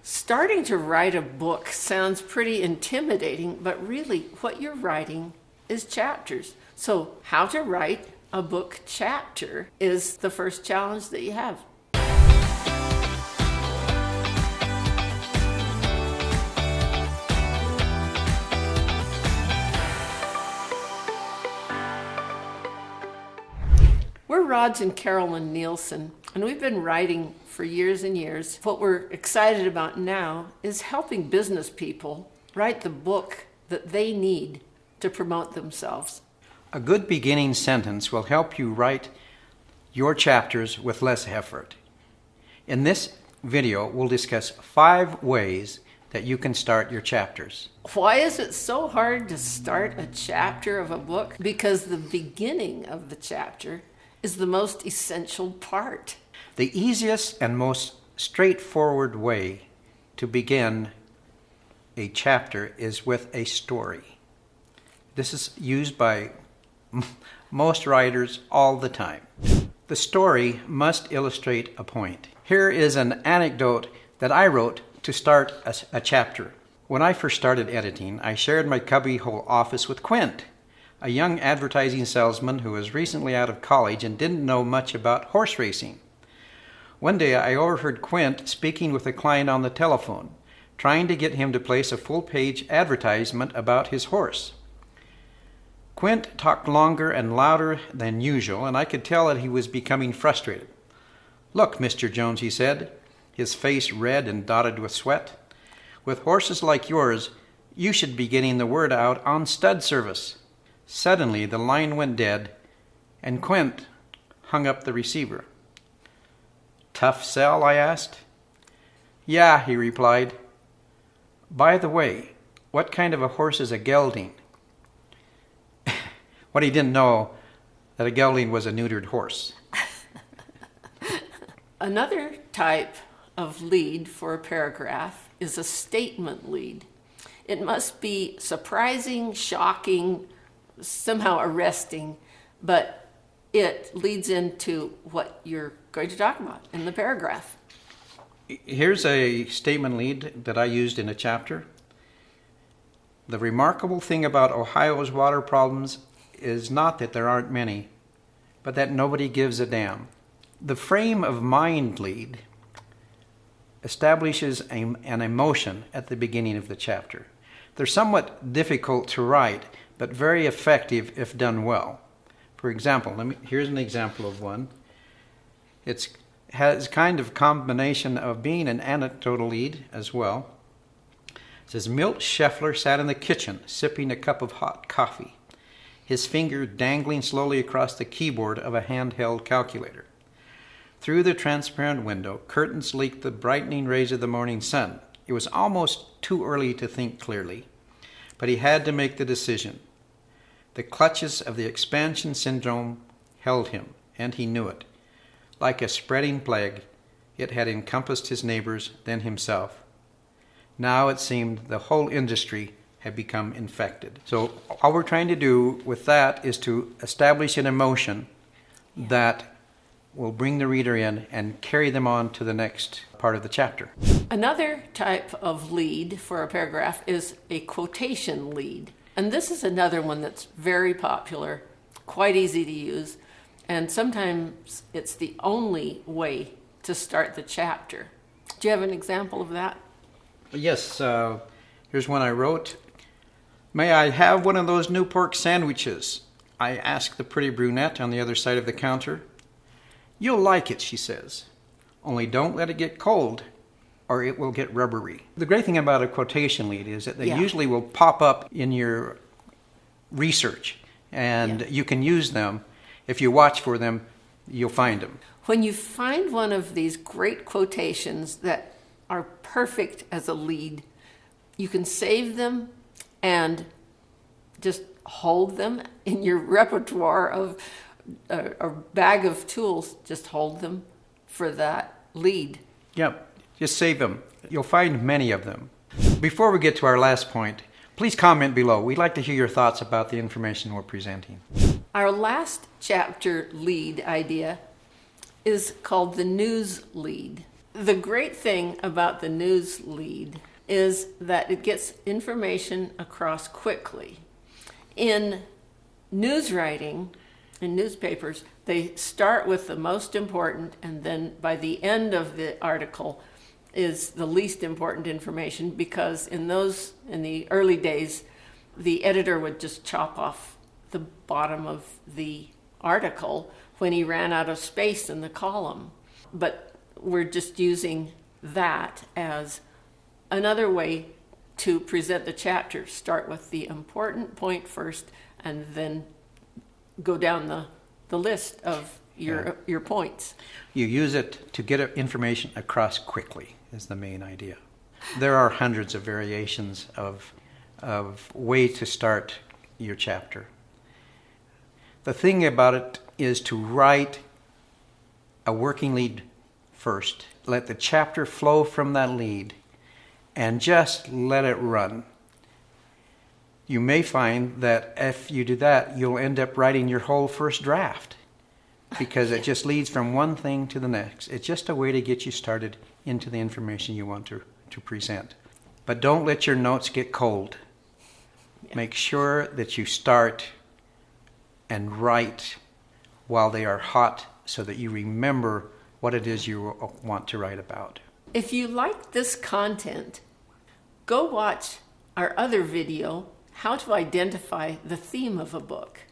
Starting to write a book sounds pretty intimidating, but really what you're writing is chapters. So how to write a book chapter is the first challenge that you have. We're Rods and Carolyn Nielsen, and we've been writing for years and years. What we're excited about now is helping business people write the book that they need to promote themselves. A good beginning sentence will help you write your chapters with less effort. In this video, we'll discuss 5 ways that you can start your chapters. Why is it so hard to start a chapter of a book? Because the beginning of the chapter is the most essential part. The easiest and most straightforward way to begin a chapter is with a story. This is used by most writers all the time. The story must illustrate a point. Here is an anecdote that I wrote to start a chapter. When I first started editing, I shared my cubbyhole office with Quint, a young advertising salesman who was recently out of college and didn't know much about horse racing. One day I overheard Quint speaking with a client on the telephone, trying to get him to place a full-page advertisement about his horse. Quint talked longer and louder than usual, and I could tell that he was becoming frustrated. "Look, Mr. Jones," he said, his face red and dotted with sweat, "with horses like yours, you should be getting the word out on stud service." Suddenly, the line went dead, and Quint hung up the receiver. "Tough sell?" I asked. "Yeah," he replied. "By the way, what kind of a horse is a gelding?" What he didn't know, that a gelding was a neutered horse. Another type of lead for a paragraph is a statement lead. It must be surprising, shocking, somehow arresting, but it leads into what you're going to talk about in the paragraph. Here's a statement lead that I used in a chapter. "The remarkable thing about Ohio's water problems is not that there aren't many, but that nobody gives a damn." The frame of mind lead establishes an emotion at the beginning of the chapter. They're somewhat difficult to write, but very effective if done well. For example, here's an example of one. It has kind of combination of being an anecdotal lead as well. It says, "Milt Scheffler sat in the kitchen sipping a cup of hot coffee, his finger dangling slowly across the keyboard of a handheld calculator. Through the transparent window, curtains leaked the brightening rays of the morning sun. It was almost too early to think clearly, but he had to make the decision. The clutches of the expansion syndrome held him, and he knew it. Like a spreading plague, it had encompassed his neighbors, then himself. Now it seemed the whole industry had become infected." So all we're trying to do with that is to establish an emotion that will bring the reader in and carry them on to the next part of the chapter. Another type of lead for a paragraph is a quotation lead. And this is another one that's very popular, quite easy to use, and sometimes it's the only way to start the chapter. Do you have an example of that? Yes, here's one I wrote. "May I have one of those new pork sandwiches?" I asked the pretty brunette on the other side of the counter. "You'll like it," she says. "Only don't let it get cold, or it will get rubbery." The great thing about a quotation lead is that they usually will pop up in your research, and you can use them. If you watch for them, you'll find them. When you find one of these great quotations that are perfect as a lead, you can save them and just hold them in your repertoire of a bag of tools. Just hold them for that lead. Yep, just save them. You'll find many of them. Before we get to our last point, please comment below. We'd like to hear your thoughts about the information we're presenting. Our last chapter lead idea is called the news lead. The great thing about the news lead is that it gets information across quickly. In news writing, in newspapers, they start with the most important, and then by the end of the article is the least important information, because in the early days, the editor would just chop off the bottom of the article when he ran out of space in the column. But we're just using that as another way to present the chapter. Start with the important point first, and then go down the list of your points. You use it to get information across quickly is the main idea. There are hundreds of variations of way to start your chapter. The thing about it is to write a working lead first. Let the chapter flow from that lead and just let it run. You may find that if you do that, you'll end up writing your whole first draft, because it just leads from one thing to the next. It's just a way to get you started into the information you want to present. But don't let your notes get cold. Yeah. Make sure that you start and write while they are hot, so that you remember what it is you want to write about. If you like this content, go watch our other video, How to Identify the Theme of a Book.